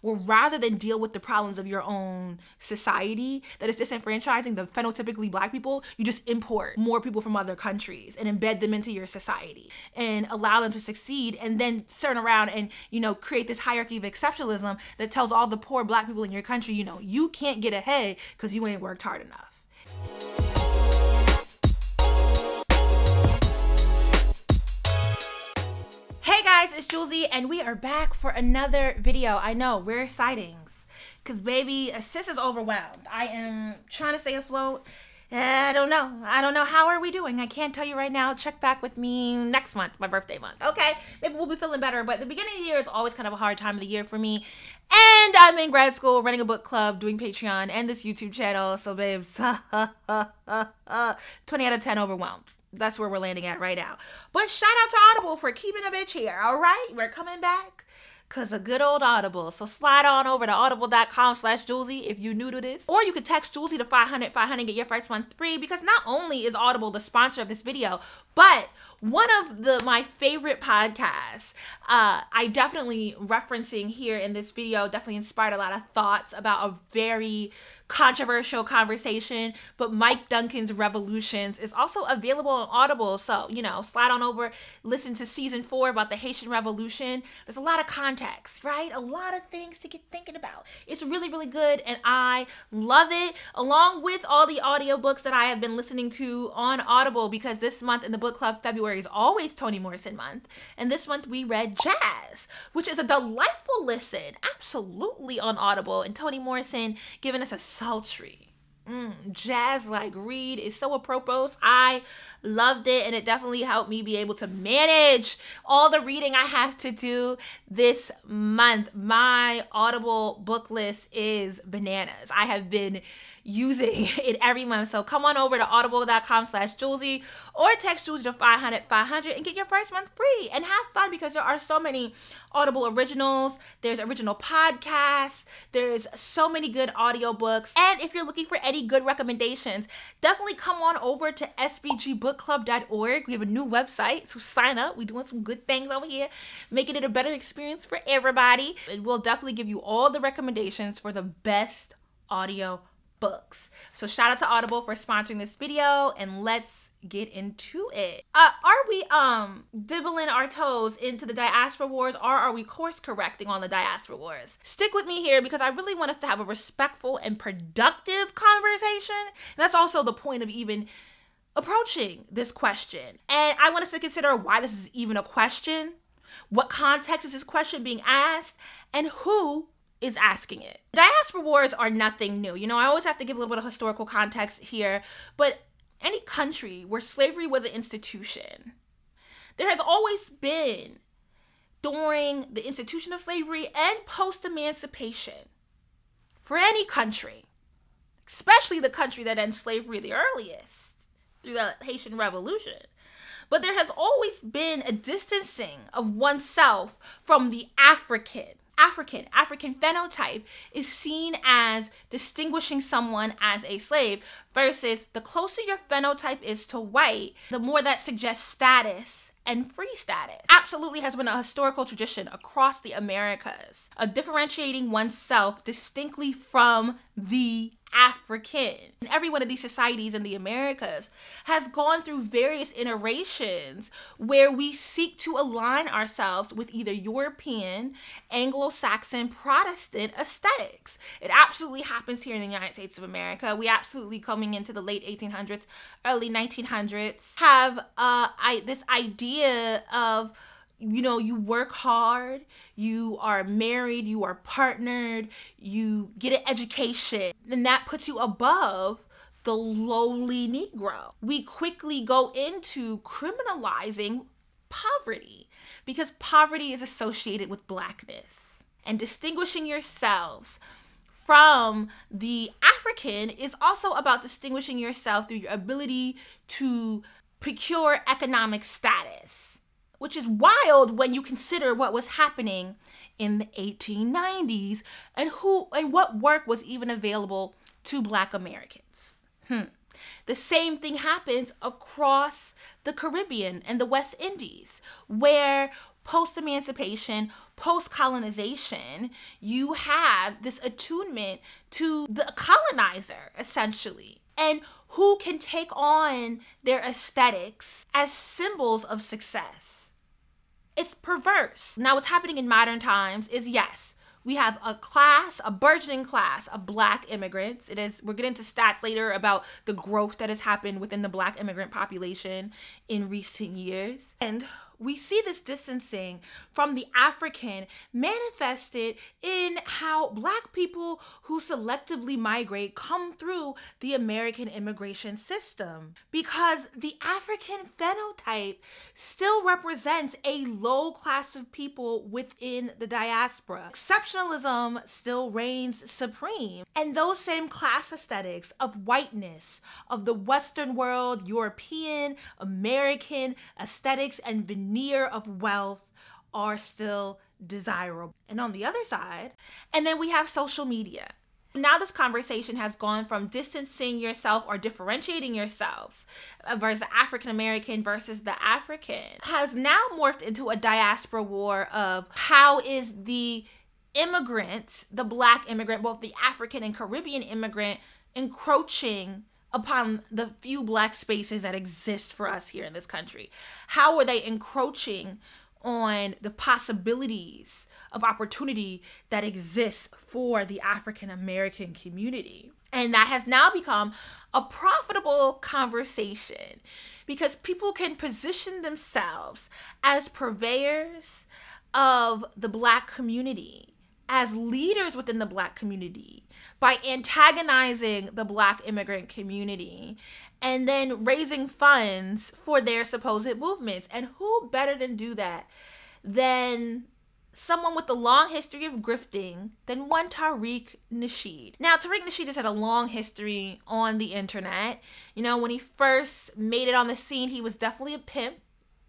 where rather than deal with the problems of your own society that is disenfranchising the phenotypically Black people, you just import more people from other countries and embed them into your society and allow them to succeed, and then turn around and, you know, create this hierarchy of exceptionalism that tells all the poor Black people in your country, you know, you can't get ahead because you ain't worked hard enough. Hey guys, it's Julesy, and we are back for another video. I know, rare sightings, because baby, sis is overwhelmed. I am trying to stay afloat. I don't know. How are we doing? I can't tell you right now. Check back with me next month, my birthday month. Okay, maybe we'll be feeling better, but the beginning of the year is always kind of a hard time of the year for me. And I'm in grad school, running a book club, doing Patreon, and this YouTube channel. So babes, 20 out of 10 overwhelmed. That's where we're landing at right now. But shout out to Audible for keeping a bitch here, all right? We're coming back because of good old Audible. So slide on over to audible.com/Julesy if you're new to this. Or you could text Julesy to 500 and get your first month free, because not only is Audible the sponsor of this video, but one of my favorite podcasts, I definitely referencing here in this video, definitely inspired a lot of thoughts about a very controversial conversation, but Mike Duncan's Revolutions is also available on Audible. So, you know, slide on over, listen to season 4 about the Haitian Revolution. There's a lot of context, right? A lot of things to get thinking about. It's really, really good, and I love it, along with all the audiobooks that I have been listening to on Audible, because this month in the book club, February is always Toni Morrison month, and this month we read Jazz, which is a delightful listen, absolutely on Audible, and Toni Morrison giving us a sultry jazz-like read is so apropos. I loved it, and it definitely helped me be able to manage all the reading I have to do this month. My Audible book list is bananas. I have been using it every month. So come on over to audible.com/Julesy or text Julesy to 500 and get your first month free and have fun, because there are so many Audible originals. There's original podcasts. There's so many good audiobooks. And if you're looking for any good recommendations, definitely come on over to sbgbookclub.org. We have a new website, so sign up. We're doing some good things over here, making it a better experience for everybody. It will definitely give you all the recommendations for the best audio books. So shout out to Audible for sponsoring this video, and let's get into it. Are we dibbling our toes into the diaspora wars, or are we course correcting on the diaspora wars? Stick with me here, because I really want us to have a respectful and productive conversation. And that's also the point of even approaching this question. And I want us to consider why this is even a question, what context is this question being asked, and who is asking it. Diaspora wars are nothing new. You know, I always have to give a little bit of historical context here, but any country where slavery was an institution, there has always been, during the institution of slavery and post-emancipation, for any country, especially the country that ends slavery the earliest, through the Haitian Revolution, but there has always been a distancing of oneself from the African phenotype is seen as distinguishing someone as a slave, versus the closer your phenotype is to white, the more that suggests status and free status. Absolutely has been a historical tradition across the Americas of differentiating oneself distinctly from the African. And every one of these societies in the Americas has gone through various iterations where we seek to align ourselves with either European, Anglo-Saxon, Protestant aesthetics. It absolutely happens here in the United States of America. We absolutely, coming into the late 1800s, early 1900s, have this idea of, you know, you work hard, you are married, you are partnered, you get an education, and that puts you above the lowly Negro. We quickly go into criminalizing poverty, because poverty is associated with Blackness. And distinguishing yourselves from the African is also about distinguishing yourself through your ability to procure economic status, which is wild when you consider what was happening in the 1890s and what work was even available to Black Americans. The same thing happens across the Caribbean and the West Indies, where post-emancipation, post-colonization, you have this attunement to the colonizer, essentially, and who can take on their aesthetics as symbols of success. It's perverse. Now, what's happening in modern times is, yes, we have a burgeoning class of Black immigrants. We'll get into stats later about the growth that has happened within the Black immigrant population in recent years. And we see this distancing from the African manifested in how Black people who selectively migrate come through the American immigration system. Because the African phenotype still represents a low class of people within the diaspora. Exceptionalism still reigns supreme. And those same class aesthetics of whiteness, of the Western world, European, American aesthetics and veneer of wealth are still desirable. And on the other side, and then we have social media. Now this conversation has gone from distancing yourself or differentiating yourself versus the African American versus the African, has now morphed into a diaspora war of how is the immigrant, the Black immigrant, both the African and Caribbean immigrant, encroaching upon the few Black spaces that exist for us here in this country. How are they encroaching on the possibilities of opportunity that exists for the African American community? And that has now become a profitable conversation because people can position themselves as purveyors of the Black community, as leaders within the Black community, by antagonizing the Black immigrant community and then raising funds for their supposed movements. And who better than do that than someone with a long history of grifting than one Tariq Nasheed. Now, Tariq Nasheed has had a long history on the internet. You know, when he first made it on the scene, he was definitely a pimp.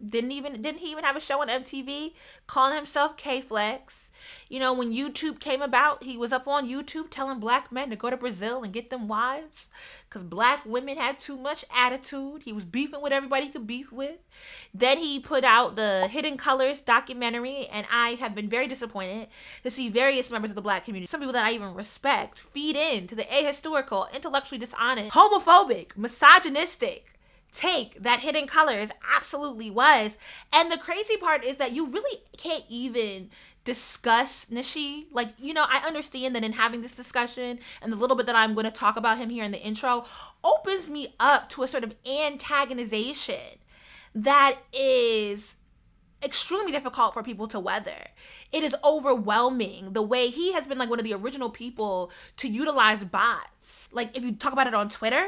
Didn't he even have a show on MTV calling himself K-Flex? You know, when YouTube came about, he was up on YouTube telling Black men to go to Brazil and get them wives because Black women had too much attitude. He was beefing with everybody he could beef with. Then he put out the Hidden Colors documentary, and I have been very disappointed to see various members of the Black community, some people that I even respect, feed into the ahistorical, intellectually dishonest, homophobic, misogynistic take that Hidden Colors absolutely was. And the crazy part is that you really can't even discuss Nasheed. Like, you know, I understand that in having this discussion and the little bit that I'm going to talk about him here in the intro opens me up to a sort of antagonization that is extremely difficult for people to weather. It is overwhelming the way he has been like one of the original people to utilize bots. Like, if you talk about it on Twitter,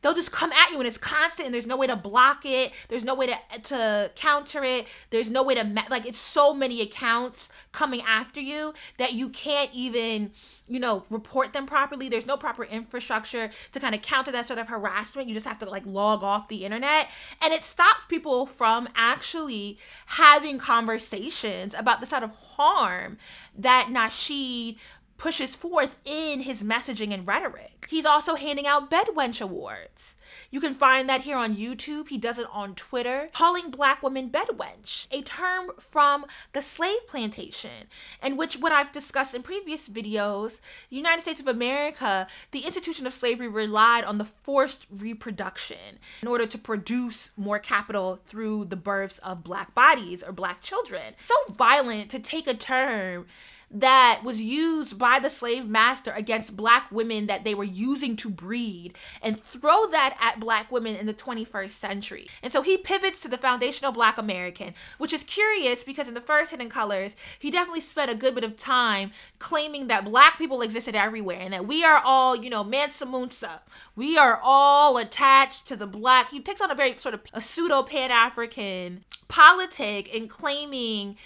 they'll just come at you and it's constant and there's no way to block it. There's no way to counter it. There's no way to, like, it's so many accounts coming after you that you can't even, you know, report them properly. There's no proper infrastructure to kind of counter that sort of harassment. You just have to like log off the internet, and it stops people from actually having conversations about the sort of harm that Nasheed pushes forth in his messaging and rhetoric. He's also handing out bedwench awards. You can find that here on YouTube. He does it on Twitter, calling Black women bedwench, a term from the slave plantation, in which, what I've discussed in previous videos, the United States of America, the institution of slavery relied on the forced reproduction in order to produce more capital through the births of Black bodies or Black children. So violent to take a term that was used by the slave master against Black women that they were using to breed and throw that at Black women in the 21st century. And so he pivots to the foundational Black American, which is curious because in the first Hidden Colors, he definitely spent a good bit of time claiming that Black people existed everywhere and that we are all, you know, Mansa Musa. We are all attached to the Black. He takes on a very sort of a pseudo Pan-African politic in claiming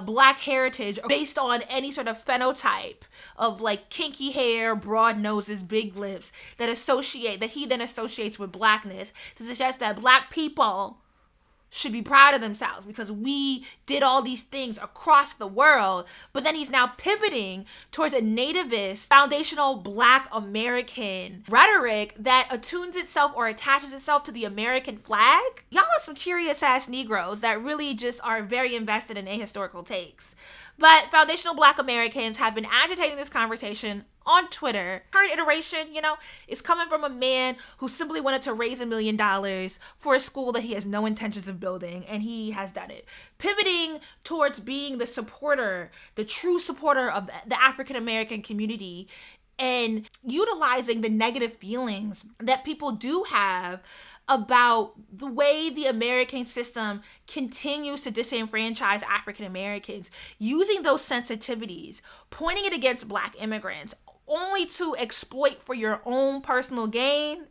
Black heritage based on any sort of phenotype of like kinky hair, broad noses, big lips that he then associates with Blackness, to suggest that Black people should be proud of themselves because we did all these things across the world. But then he's now pivoting towards a nativist, foundational Black American rhetoric that attunes itself or attaches itself to the American flag. Y'all are some curious ass Negroes that really just are very invested in ahistorical takes. But foundational Black Americans have been agitating this conversation on Twitter. Current iteration, is coming from a man who simply wanted to raise $1 million for a school that he has no intentions of building, and he has done it. Pivoting towards being the true supporter of the African American community, and utilizing the negative feelings that people do have about the way the American system continues to disenfranchise African Americans, using those sensitivities, pointing it against Black immigrants, only to exploit for your own personal gain.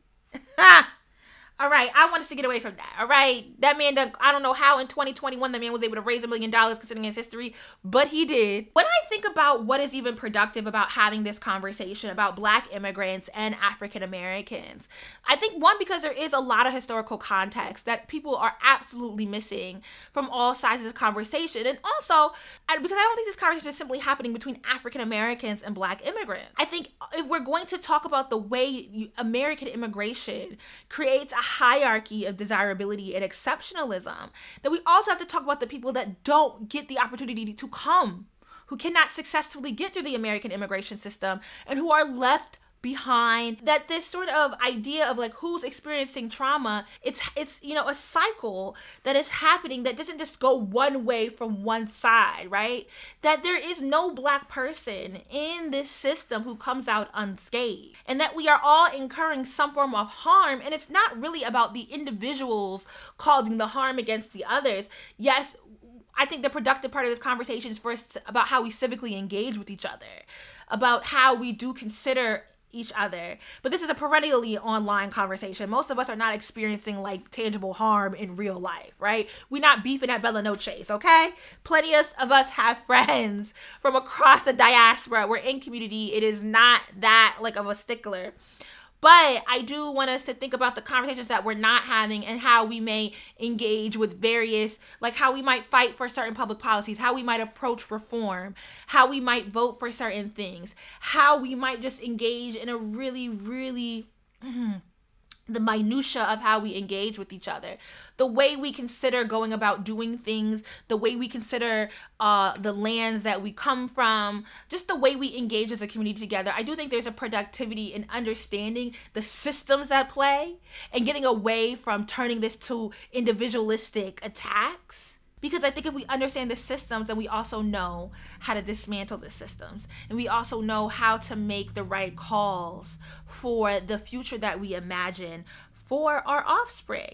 All right, I want us to get away from that. All right, that man, I don't know how in 2021 the man was able to raise $1 million considering his history, but he did. When I think about what is even productive about having this conversation about Black immigrants and African Americans, I think one, because there is a lot of historical context that people are absolutely missing from all sides of this conversation, and also because I don't think this conversation is simply happening between African Americans and Black immigrants. I think if we're going to talk about the way American immigration creates a hierarchy of desirability and exceptionalism, then we also have to talk about the people that don't get the opportunity to come, who cannot successfully get through the American immigration system, and who are left behind. That this sort of idea of like who's experiencing trauma, it's a cycle that is happening that doesn't just go one way from one side, right? That there is no Black person in this system who comes out unscathed, and that we are all incurring some form of harm, and it's not really about the individuals causing the harm against the others. Yes, I think the productive part of this conversation is first about how we civically engage with each other, about how we do consider each other. But this is a perennially online conversation. Most of us are not experiencing like tangible harm in real life, right? We're not beefing at Bella Noche's, okay? Plenty of us have friends from across the diaspora. We're in community. It is not that like of a stickler. But I do want us to think about the conversations that we're not having and how we may engage with various, like how we might fight for certain public policies, how we might approach reform, how we might vote for certain things, how we might just engage in a really, really the minutia of how we engage with each other, the way we consider going about doing things, the way we consider the lands that we come from, just the way we engage as a community together. I do think there's a productivity in understanding the systems at play and getting away from turning this to individualistic attacks. Because I think if we understand the systems, then we also know how to dismantle the systems. And we also know how to make the right calls for the future that we imagine for our offspring,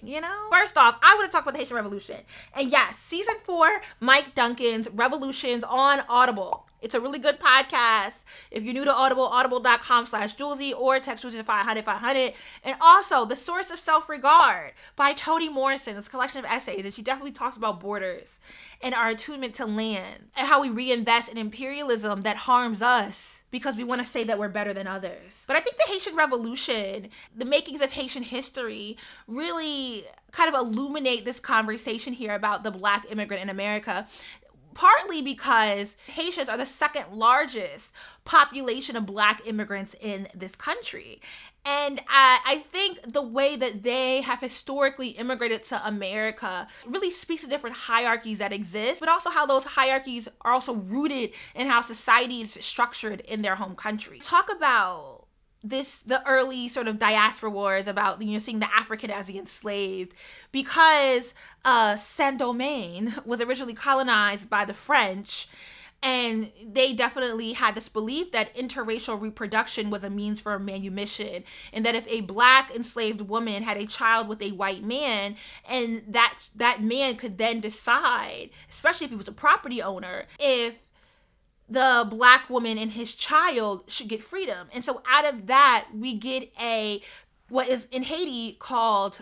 First off, I want to talk about the Haitian Revolution. And yes, season 4, Mike Duncan's Revolutions on Audible. It's a really good podcast. If you're new to Audible, audible.com/Julesy or text Julesy to 500-500. And also, The Source of Self-Regard by Toni Morrison. It's a collection of essays, and she definitely talks about borders and our attunement to land and how we reinvest in imperialism that harms us because we want to say that we're better than others. But I think the Haitian Revolution, the makings of Haitian history, really kind of illuminate this conversation here about the Black immigrant in America. Partly because Haitians are the second largest population of Black immigrants in this country. And I think the way that they have historically immigrated to America really speaks to different hierarchies that exist, but also how those hierarchies are also rooted in how society is structured in their home country. Talk about the early sort of diaspora wars about, seeing the African as the enslaved, because Saint-Domingue was originally colonized by the French, and they definitely had this belief that interracial reproduction was a means for manumission, and that if a Black enslaved woman had a child with a white man, and that man could then decide, especially if he was a property owner, if the Black woman and his child should get freedom. And so out of that, we get what is in Haiti called,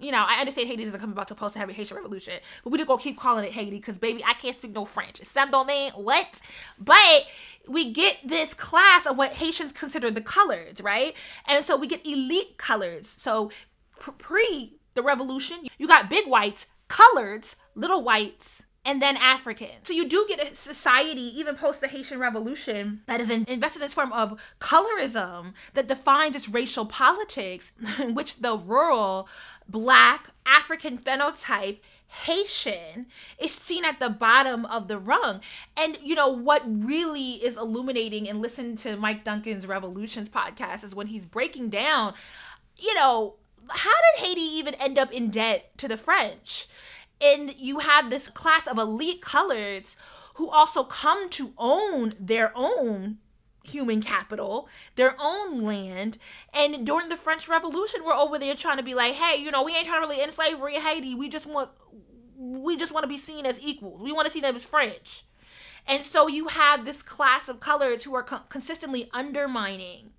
I understand Haiti isn't about to post to have a Haitian Revolution, but we just gonna keep calling it Haiti because, baby, I can't speak no French. It's Saint-Domingue, what? But we get this class of what Haitians consider the coloreds, right? And so we get elite coloreds. So pre the revolution, you got big whites, coloreds, little whites, and then Africans. So you do get a society, even post the Haitian Revolution, that is invested in this form of colorism that defines its racial politics, in which the rural, Black, African phenotype, Haitian, is seen at the bottom of the rung. And, you know, what really is illuminating, and listen to Mike Duncan's Revolutions podcast, is when he's breaking down, you know, how did Haiti even end up in debt to the French? And you have this class of elite coloreds who also come to own their own human capital, their own land. And during the French Revolution, we're over there trying to be like, hey, you know, we ain't trying to really end slavery in Haiti. We just want to be seen as equals. We want to see them as French. And so you have this class of coloreds who are consistently undermining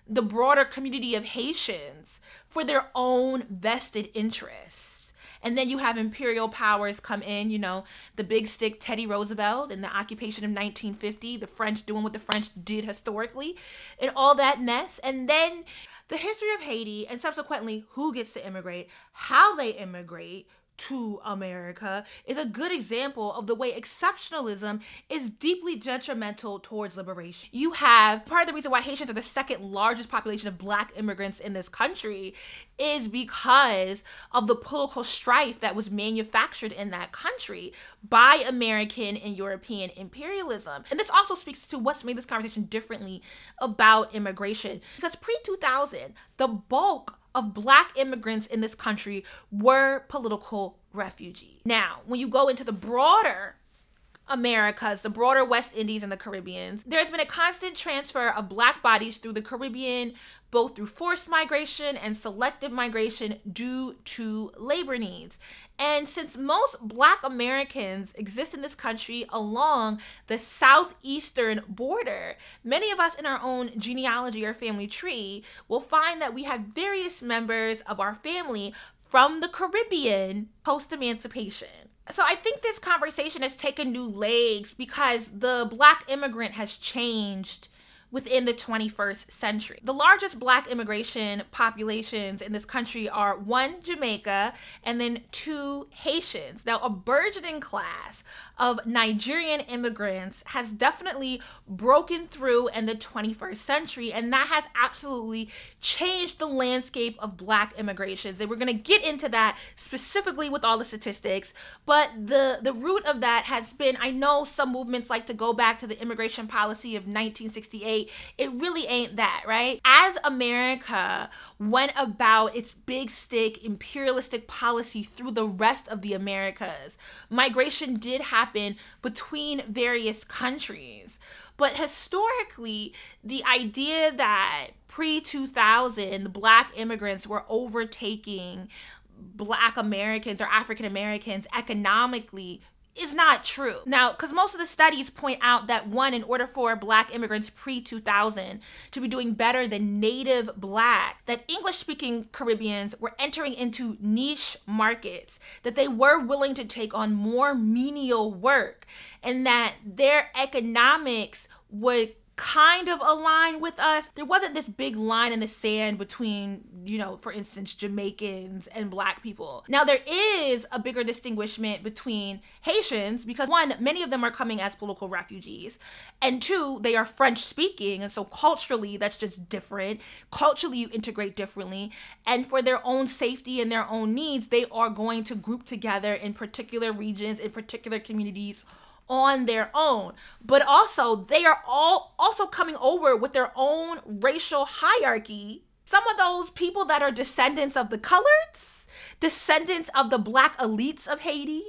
the broader community of Haitians for their own vested interests. And then you have imperial powers come in, you know, the big stick Teddy Roosevelt and the occupation of 1950, the French doing what the French did historically, and all that mess. And then the history of Haiti, and subsequently who gets to immigrate, how they immigrate to America, is a good example of the way exceptionalism is deeply detrimental towards liberation. You have part of the reason why Haitians are the second largest population of Black immigrants in this country is because of the political strife that was manufactured in that country by American and European imperialism. And this also speaks to what's made this conversation differently about immigration. Because pre-2000, the bulk of Black immigrants in this country were political refugees. Now, when you go into the broader Americas, the broader West Indies and the Caribbean, there's been a constant transfer of Black bodies through the Caribbean, both through forced migration and selective migration due to labor needs. And since most Black Americans exist in this country along the southeastern border, many of us in our own genealogy or family tree will find that we have various members of our family from the Caribbean post-emancipation. So I think this conversation has taken new legs because the Black immigrant has changed within the 21st century. The largest Black immigration populations in this country are 1, Jamaica, and then 2, Haitians. Now, a burgeoning class of Nigerian immigrants has definitely broken through in the 21st century, and that has absolutely changed the landscape of Black immigrations. And we're going to get into that specifically with all the statistics, but the root of that has been, I know some movements like to go back to the immigration policy of 1968. It really ain't that, right? As America went about its big stick imperialistic policy through the rest of the Americas, migration did happen between various countries. But historically, the idea that pre-2000 Black immigrants were overtaking Black Americans or African Americans economically is not true. Now, because most of the studies point out that, one, in order for Black immigrants pre-2000 to be doing better than native Black, that English-speaking Caribbeans were entering into niche markets, that they were willing to take on more menial work, and that their economics would kind of align with us. There wasn't this big line in the sand between, you know, for instance, Jamaicans and Black people. Now, there is a bigger distinguishment between Haitians because, one, many of them are coming as political refugees, and two, they are French speaking, and so culturally that's just different. Culturally you integrate differently, and for their own safety and their own needs, they are going to group together in particular regions, in particular communities on their own. But also, they are all also coming over with their own racial hierarchy. Some of those people that are descendants of the coloreds, descendants of the Black elites of Haiti,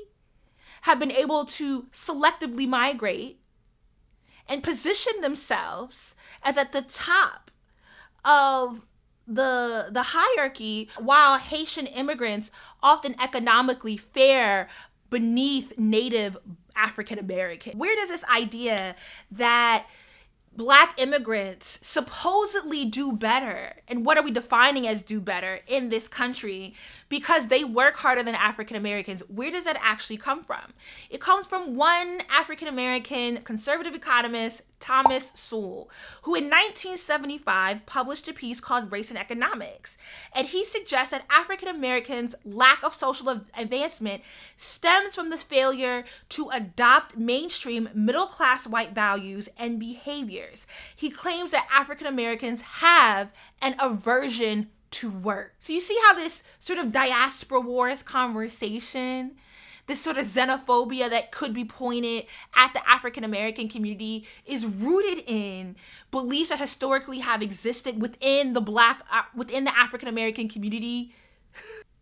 have been able to selectively migrate and position themselves as at the top of the hierarchy, while Haitian immigrants often economically fare beneath native African American. Where does this idea that Black immigrants supposedly do better, and what are we defining as do better in this country because they work harder than African Americans, where does that actually come from? It comes from one African American conservative economist, Thomas Sowell, who in 1975 published a piece called Race and Economics. And he suggests that African Americans' lack of social advancement stems from the failure to adopt mainstream middle-class white values and behaviors. He claims that African Americans have an aversion to work. So you see how this sort of diaspora wars conversation, this sort of xenophobia that could be pointed at the African American community, is rooted in beliefs that historically have existed within the African American community,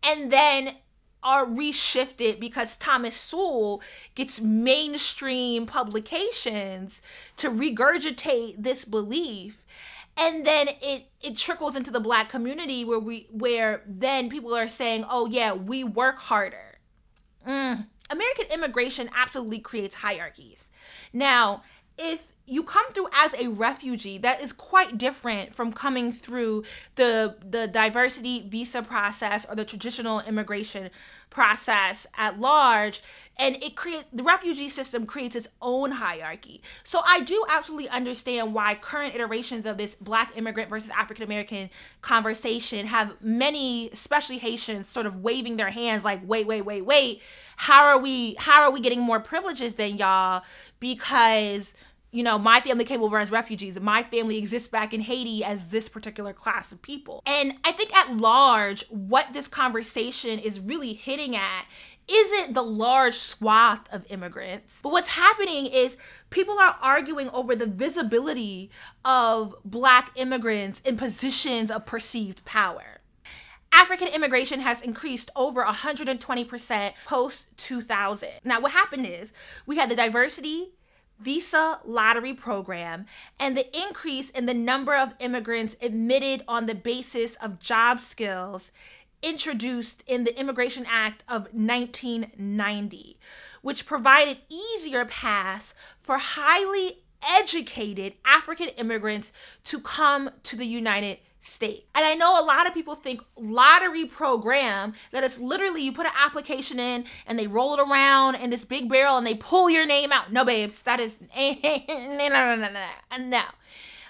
and then are reshifted because Thomas Sowell gets mainstream publications to regurgitate this belief. And then it trickles into the Black community where then people are saying, oh yeah, we work harder. American immigration absolutely creates hierarchies. Now, if you come through as a refugee, that is quite different from coming through the diversity visa process or the traditional immigration process at large. And the refugee system creates its own hierarchy. So I do absolutely understand why current iterations of this Black immigrant versus African American conversation have many, especially Haitians, sort of waving their hands like, wait. How are we getting more privileges than y'all? Because my family came over as refugees. My family exists back in Haiti as this particular class of people. And I think at large, what this conversation is really hitting at isn't the large swath of immigrants. But what's happening is people are arguing over the visibility of Black immigrants in positions of perceived power. African immigration has increased over 120% post-2000. Now, what happened is we had the diversity visa lottery program and the increase in the number of immigrants admitted on the basis of job skills introduced in the Immigration Act of 1990, which provided easier paths for highly educated African immigrants to come to the United States. And I know a lot of people think lottery program, that it's literally you put an application in and they roll it around in this big barrel and they pull your name out. No, babes, that is no.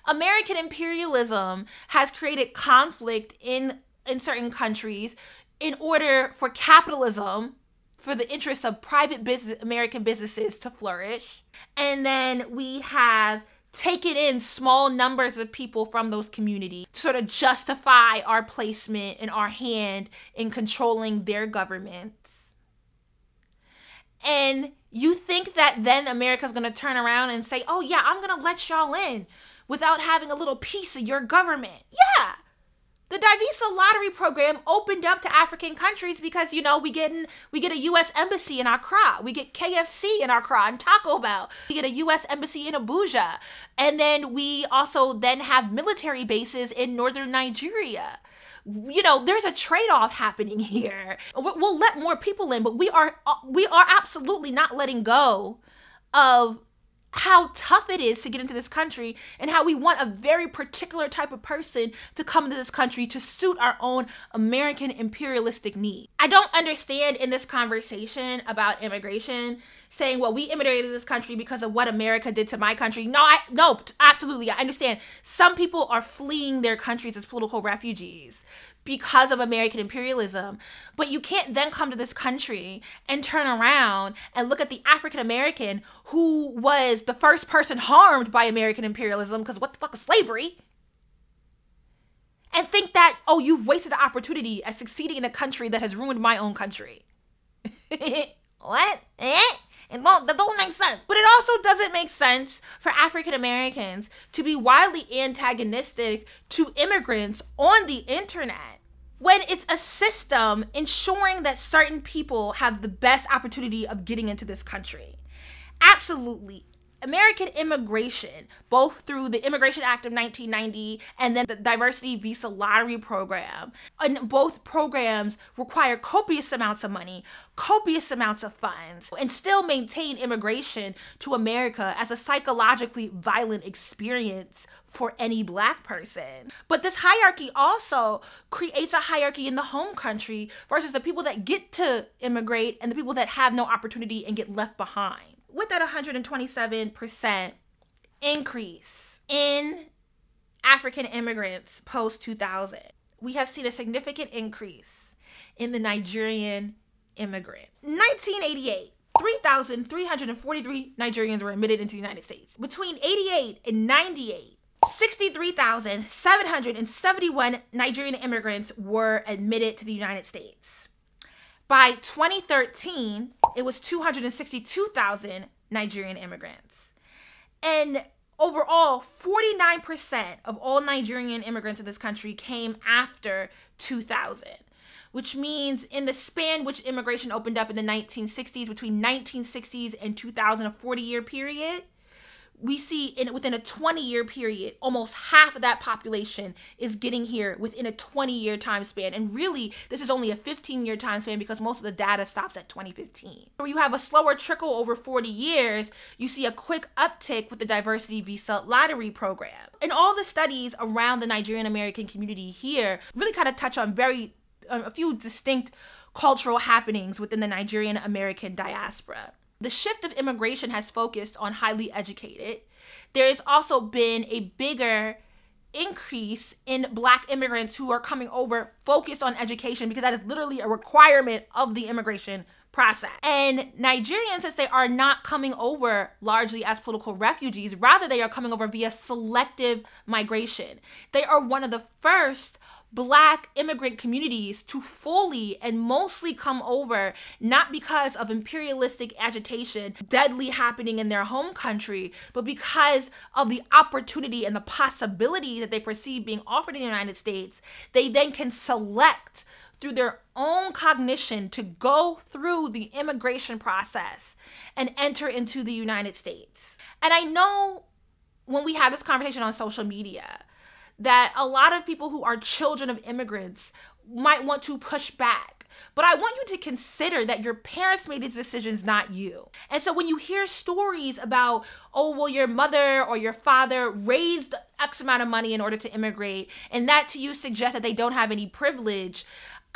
American imperialism has created conflict in certain countries in order for capitalism, for the interests of private business, American businesses to flourish. And then we have taken in small numbers of people from those communities to sort of justify our placement and our hand in controlling their governments. And you think that then America's going to turn around and say, oh yeah, I'm going to let y'all in without having a little piece of your government. Yeah. The Divisa lottery program opened up to African countries because, we get a U.S. embassy in Accra. We get KFC in Accra and Taco Bell. We get a U.S. embassy in Abuja. And then we also then have military bases in northern Nigeria. There's a trade-off happening here. We'll let more people in, but we are absolutely not letting go of how tough it is to get into this country and how we want a very particular type of person to come into this country to suit our own American imperialistic needs. I don't understand in this conversation about immigration saying, well, we immigrated to this country because of what America did to my country. No, absolutely. I understand. Some people are fleeing their countries as political refugees because of American imperialism. But you can't then come to this country and turn around and look at the African American who was the first person harmed by American imperialism, because what the fuck is slavery? And think that, oh, you've wasted the opportunity at succeeding in a country that has ruined my own country. What? That doesn't make sense. But it also doesn't make sense for African Americans to be wildly antagonistic to immigrants on the internet when it's a system ensuring that certain people have the best opportunity of getting into this country. Absolutely. American immigration, both through the Immigration Act of 1990 and then the Diversity Visa Lottery Program, and both programs require copious amounts of money, copious amounts of funds, and still maintain immigration to America as a psychologically violent experience for any Black person. But this hierarchy also creates a hierarchy in the home country versus the people that get to immigrate and the people that have no opportunity and get left behind. With that 127%, increase in African immigrants post-2000. We have seen a significant increase in the Nigerian immigrant. 1988, 3,343 Nigerians were admitted into the United States. Between 88 and 98, 63,771 Nigerian immigrants were admitted to the United States. By 2013, it was 262,000 Nigerian immigrants. And overall, 49% of all Nigerian immigrants in this country came after 2000, which means in the span which immigration opened up in the 1960s, between 1960s and 2000, a 40-year period, we see within a 20-year period, almost half of that population is getting here within a 20-year time span. And really, this is only a 15-year time span because most of the data stops at 2015. Where you have a slower trickle over 40 years, you see a quick uptick with the diversity visa lottery program. And all the studies around the Nigerian American community here really kind of touch on a few distinct cultural happenings within the Nigerian American diaspora. The shift of immigration has focused on highly educated. There has also been a bigger increase in Black immigrants who are coming over focused on education because that is literally a requirement of the immigration process. And Nigerians, since they are not coming over largely as political refugees, rather they are coming over via selective migration. They are one of the first Black immigrant communities to fully and mostly come over, not because of imperialistic agitation deadly happening in their home country, but because of the opportunity and the possibility that they perceive being offered in the United States. They then can select through their own cognition to go through the immigration process and enter into the United States. And I know when we have this conversation on social media, that a lot of people who are children of immigrants might want to push back. But I want you to consider that your parents made these decisions, not you. And so when you hear stories about, oh, well, your mother or your father raised X amount of money in order to immigrate, and that to you suggests that they don't have any privilege,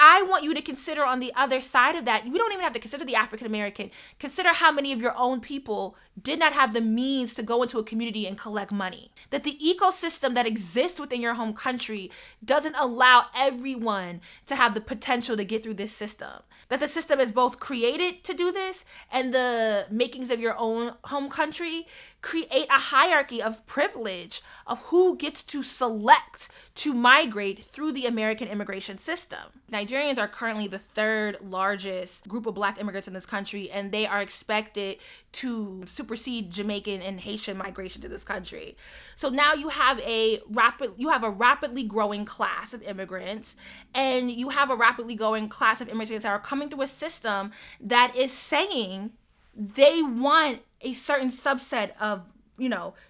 I want you to consider on the other side of that, we don't even have to consider the African American. Consider how many of your own people did not have the means to go into a community and collect money. That the ecosystem that exists within your home country doesn't allow everyone to have the potential to get through this system. That the system is both created to do this, and the makings of your own home country create a hierarchy of privilege of who gets to select to migrate through the American immigration system. Nigerians are currently the third largest group of Black immigrants in this country, and they are expected to supersede Jamaican and Haitian migration to this country. So now you have a rapidly growing class of immigrants, and you have a rapidly growing class of immigrants that are coming through a system that is saying they want a certain subset of,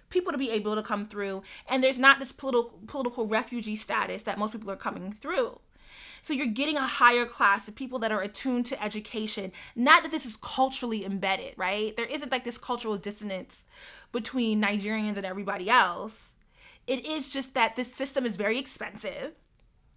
people to be able to come through, and there's not this political refugee status that most people are coming through. So you're getting a higher class of people that are attuned to education. Not that this is culturally embedded, right? There isn't like this cultural dissonance between Nigerians and everybody else. It is just that this system is very expensive.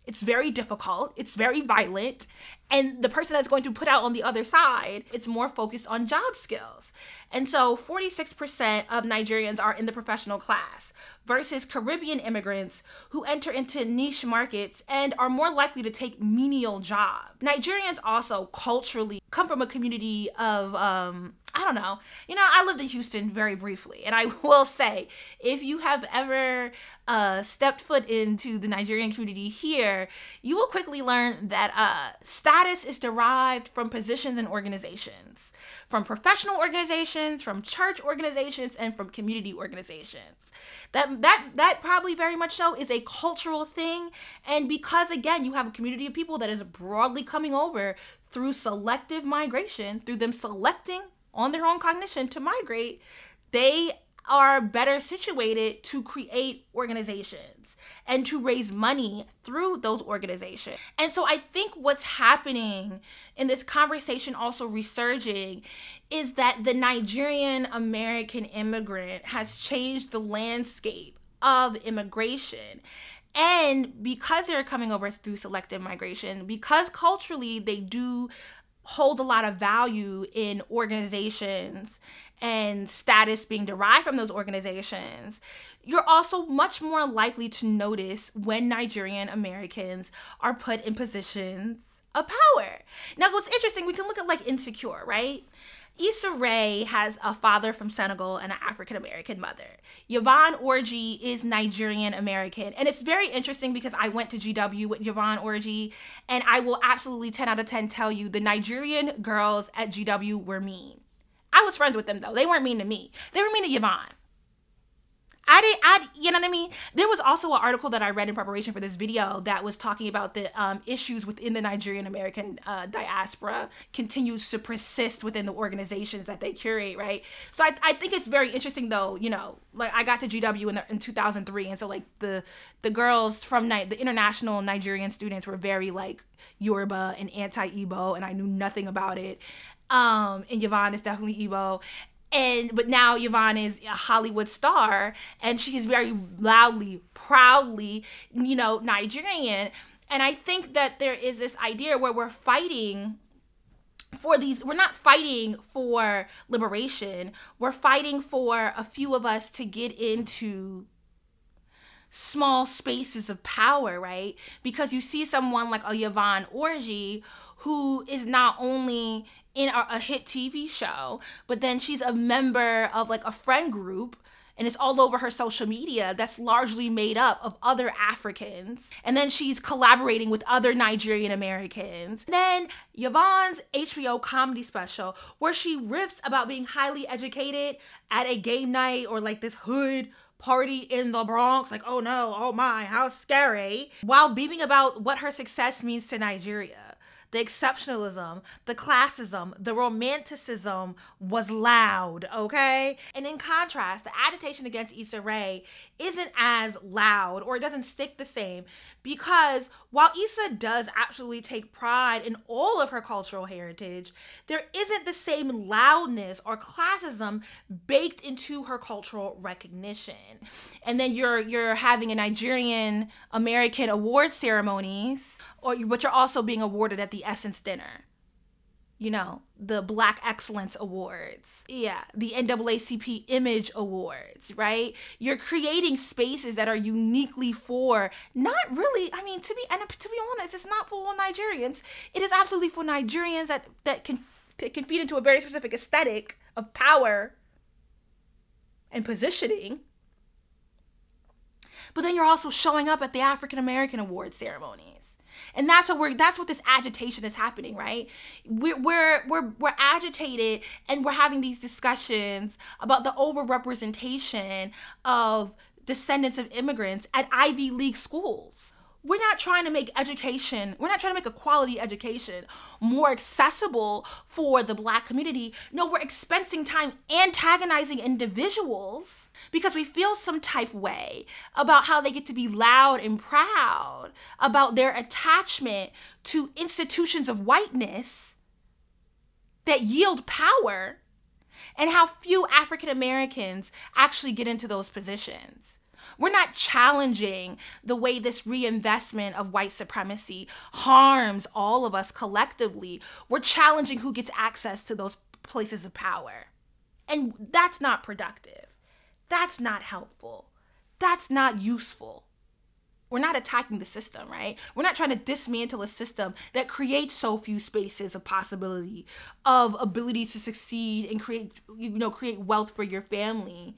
It's very difficult. It's very violent. And the person that's going to put out on the other side, it's more focused on job skills. And so 46% of Nigerians are in the professional class versus Caribbean immigrants who enter into niche markets and are more likely to take menial jobs. Nigerians also culturally come from a community of, I lived in Houston very briefly. And I will say, if you have ever stepped foot into the Nigerian community here, you will quickly learn that status is derived from positions and organizations, from professional organizations, from church organizations, and from community organizations. That probably very much so is a cultural thing. And because, again, you have a community of people that is broadly coming over through selective migration, through them selecting on their own cognition to migrate, they are better situated to create organizations and to raise money through those organizations. And so I think what's happening in this conversation, also resurging, is that the Nigerian American immigrant has changed the landscape of immigration. And because they're coming over through selective migration, because culturally they do hold a lot of value in organizations and status being derived from those organizations, you're also much more likely to notice when Nigerian Americans are put in positions of power. Now, what's interesting, we can look at like Insecure, right? Issa Rae has a father from Senegal and an African American mother. Yvonne Orji is Nigerian American. And it's very interesting because I went to GW with Yvonne Orji, and I will absolutely 10 out of 10 tell you the Nigerian girls at GW were mean. I was friends with them though. They weren't mean to me. They were mean to Yvonne. You know what I mean? There was also an article that I read in preparation for this video that was talking about the issues within the Nigerian American diaspora continues to persist within the organizations that they curate, right? So I think it's very interesting though, you know, like I got to GW in 2003, and so like the girls from the international Nigerian students were very like Yoruba and anti-Igbo, and I knew nothing about it. And Yvonne is definitely Igbo. But now Yvonne is a Hollywood star, and she is very loudly, proudly, you know, Nigerian. And I think that there is this idea where we're fighting for we're not fighting for liberation. We're fighting for a few of us to get into small spaces of power, right? Because you see someone like a Yvonne Orji who is not only in a hit TV show, but then she's a member of like a friend group, and it's all over her social media that's largely made up of other Africans. And then she's collaborating with other Nigerian Americans. And then Yvonne's HBO comedy special, where she riffs about being highly educated at a game night or like this hood party in the Bronx, like, oh no, oh my, how scary, while beaming about what her success means to Nigeria. The exceptionalism, the classism, the romanticism was loud, okay? And in contrast, the agitation against Issa Rae isn't as loud, or it doesn't stick the same, because while Issa does absolutely take pride in all of her cultural heritage, there isn't the same loudness or classism baked into her cultural recognition. And then you're having a Nigerian American award ceremonies, but you're also being awarded at the Essence dinner. You know, the Black Excellence Awards. Yeah, the NAACP Image Awards, right? You're creating spaces that are uniquely for, not really, I mean, to be honest, it's not for all Nigerians. It is absolutely for Nigerians that can feed into a very specific aesthetic of power and positioning. But then you're also showing up at the African American award ceremonies. And that's what this agitation is happening, right? We're agitated, and we're having these discussions about the overrepresentation of descendants of immigrants at Ivy League schools. We're not trying to make a quality education more accessible for the Black community. No, we're expensing time antagonizing individuals because we feel some type way about how they get to be loud and proud about their attachment to institutions of whiteness that yield power, and how few African Americans actually get into those positions. We're not challenging the way this reinvestment of white supremacy harms all of us collectively. We're challenging who gets access to those places of power. And that's not productive. That's not helpful. That's not useful. We're not attacking the system, right? We're not trying to dismantle a system that creates so few spaces of possibility, of ability to succeed and create wealth for your family.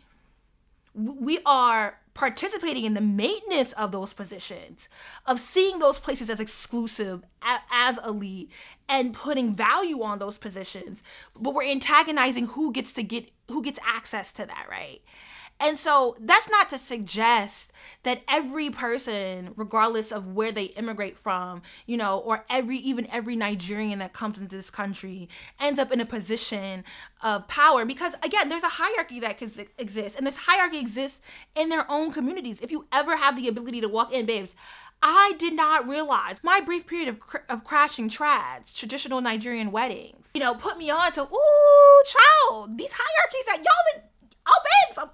We are participating in the maintenance of those positions, of seeing those places as exclusive, as elite, and putting value on those positions. But we're antagonizing who gets access to that, right? And so that's not to suggest that every person, regardless of where they immigrate from, or every Nigerian that comes into this country ends up in a position of power. Because again, there's a hierarchy that exists, and this hierarchy exists in their own communities. If you ever have the ability to walk in, babes, I did not realize my brief period of crashing trads, traditional Nigerian weddings, put me on to, ooh, child, these hierarchies that babes,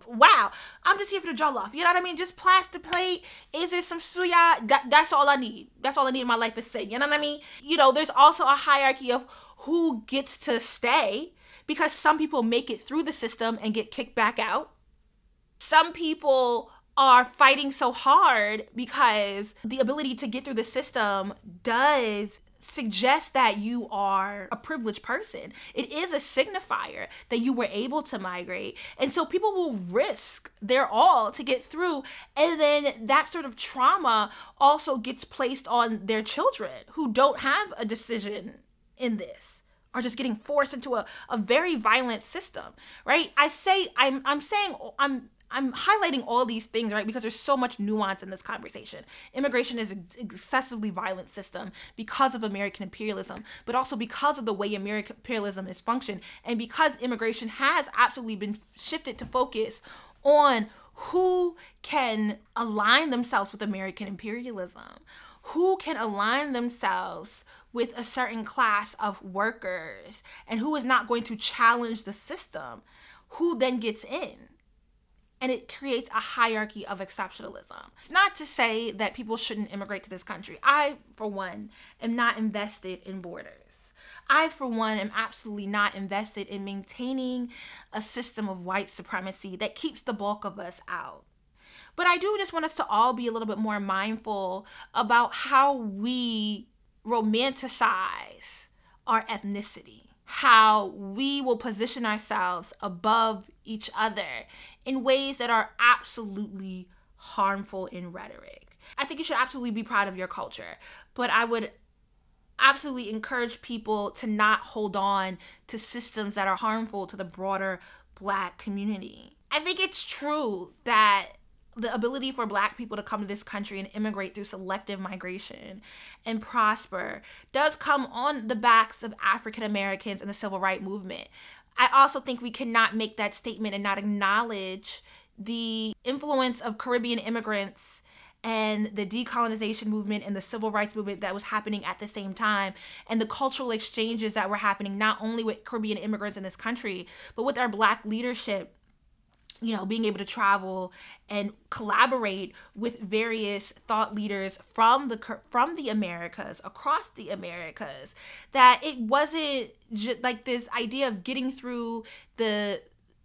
wow, I'm just here for the jollof. You know what I mean? Just plastic plate. Is there some suya? That's all I need. That's all I need in my life is say. You know what I mean? There's also a hierarchy of who gets to stay, because some people make it through the system and get kicked back out. Some people are fighting so hard because the ability to get through the system does suggest that you are a privileged person. It is a signifier that you were able to migrate. And so people will risk their all to get through. And then that sort of trauma also gets placed on their children who don't have a decision in this, are just getting forced into a very violent system, right? I'm highlighting all these things, right, because there's so much nuance in this conversation. Immigration is an excessively violent system because of American imperialism, but also because of the way American imperialism is functioned, and because immigration has absolutely been shifted to focus on who can align themselves with American imperialism, who can align themselves with a certain class of workers, and who is not going to challenge the system, who then gets in. And it creates a hierarchy of exceptionalism. It's not to say that people shouldn't immigrate to this country. I, for one, am not invested in borders. I, for one, am absolutely not invested in maintaining a system of white supremacy that keeps the bulk of us out. But I do just want us to all be a little bit more mindful about how we romanticize our ethnicity, how we will position ourselves above each other in ways that are absolutely harmful in rhetoric. I think you should absolutely be proud of your culture, but I would absolutely encourage people to not hold on to systems that are harmful to the broader Black community. I think it's true that the ability for Black people to come to this country and immigrate through selective migration and prosper does come on the backs of African Americans and the civil rights movement. I also think we cannot make that statement and not acknowledge the influence of Caribbean immigrants and the decolonization movement and the civil rights movement that was happening at the same time, and the cultural exchanges that were happening not only with Caribbean immigrants in this country, but with our Black leadership, you know, being able to travel and collaborate with various thought leaders from the Americas, across the Americas, that it wasn't just like this idea of getting through the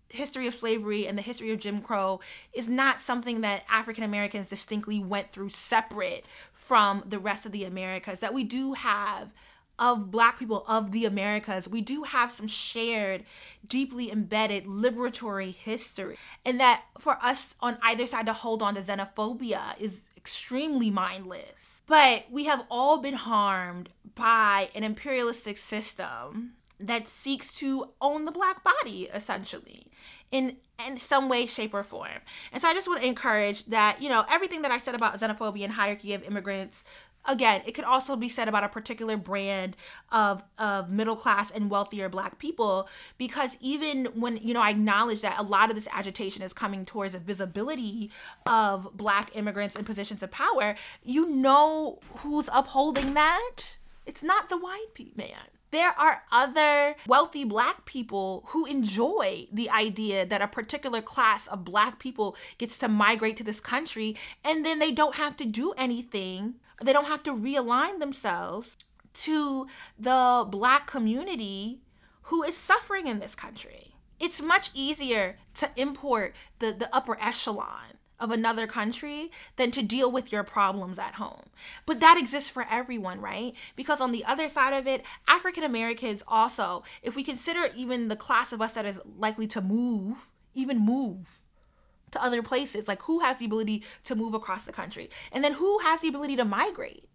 history of slavery and the history of Jim Crow is not something that African Americans distinctly went through separate from the rest of the Americas, that we do have of Black people of the Americas, we do have some shared, deeply embedded liberatory history. And that for us on either side to hold on to xenophobia is extremely mindless. But we have all been harmed by an imperialistic system that seeks to own the Black body, essentially, in some way, shape, or form. And so I just want to encourage that, you know, everything that I said about xenophobia and hierarchy of immigrants, again, it could also be said about a particular brand of middle class and wealthier Black people, because even when, you know, I acknowledge that a lot of this agitation is coming towards a visibility of Black immigrants in positions of power, you know who's upholding that? It's not the white man. There are other wealthy Black people who enjoy the idea that a particular class of Black people gets to migrate to this country, and then they don't have to do anything. They don't have to realign themselves to the Black community who is suffering in this country. It's much easier to import the upper echelon of another country than to deal with your problems at home. But that exists for everyone, right? Because on the other side of it, African Americans also, if we consider even the class of us that is likely to move to other places, like who has the ability to move across the country? And then who has the ability to migrate?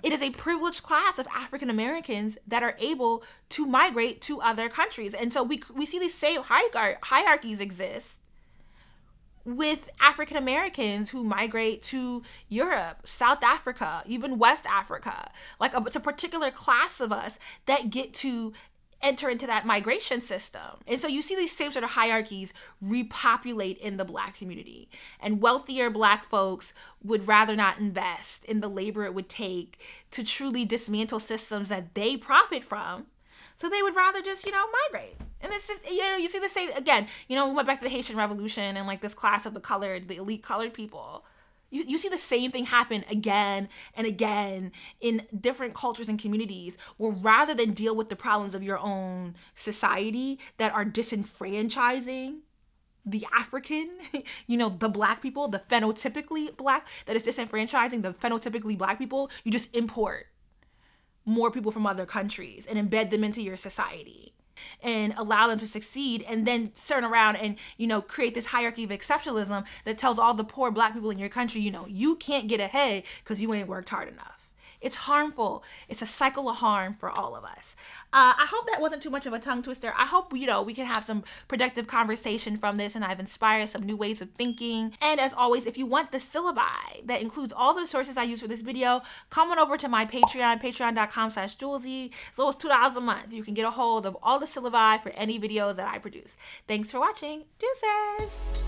It is a privileged class of African Americans that are able to migrate to other countries. And so we see these same hierarchies exist with African Americans who migrate to Europe, South Africa, even West Africa. Like it's a particular class of us that get to enter into that migration system. And so you see these same sort of hierarchies repopulate in the Black community. And wealthier Black folks would rather not invest in the labor it would take to truly dismantle systems that they profit from. So they would rather just, you know, migrate. And this is, you know, you see the same, again, you know, we went back to the Haitian Revolution and like this class of the elite colored people, You see the same thing happen again and again in different cultures and communities, where rather than deal with the problems of your own society that are disenfranchising the African, the black people, the phenotypically black, that is disenfranchising the phenotypically black people, you just import more people from other countries and embed them into your society and allow them to succeed, and then turn around and, create this hierarchy of exceptionalism that tells all the poor black people in your country, you can't get ahead because you ain't worked hard enough. It's harmful. It's a cycle of harm for all of us. I hope that wasn't too much of a tongue twister. I hope, we can have some productive conversation from this, and I've inspired some new ways of thinking. And as always, if you want the syllabi that includes all the sources I use for this video, come on over to my Patreon, patreon.com/Julesy. As low as $2 a month. You can get a hold of all the syllabi for any videos that I produce. Thanks for watching. Deuces!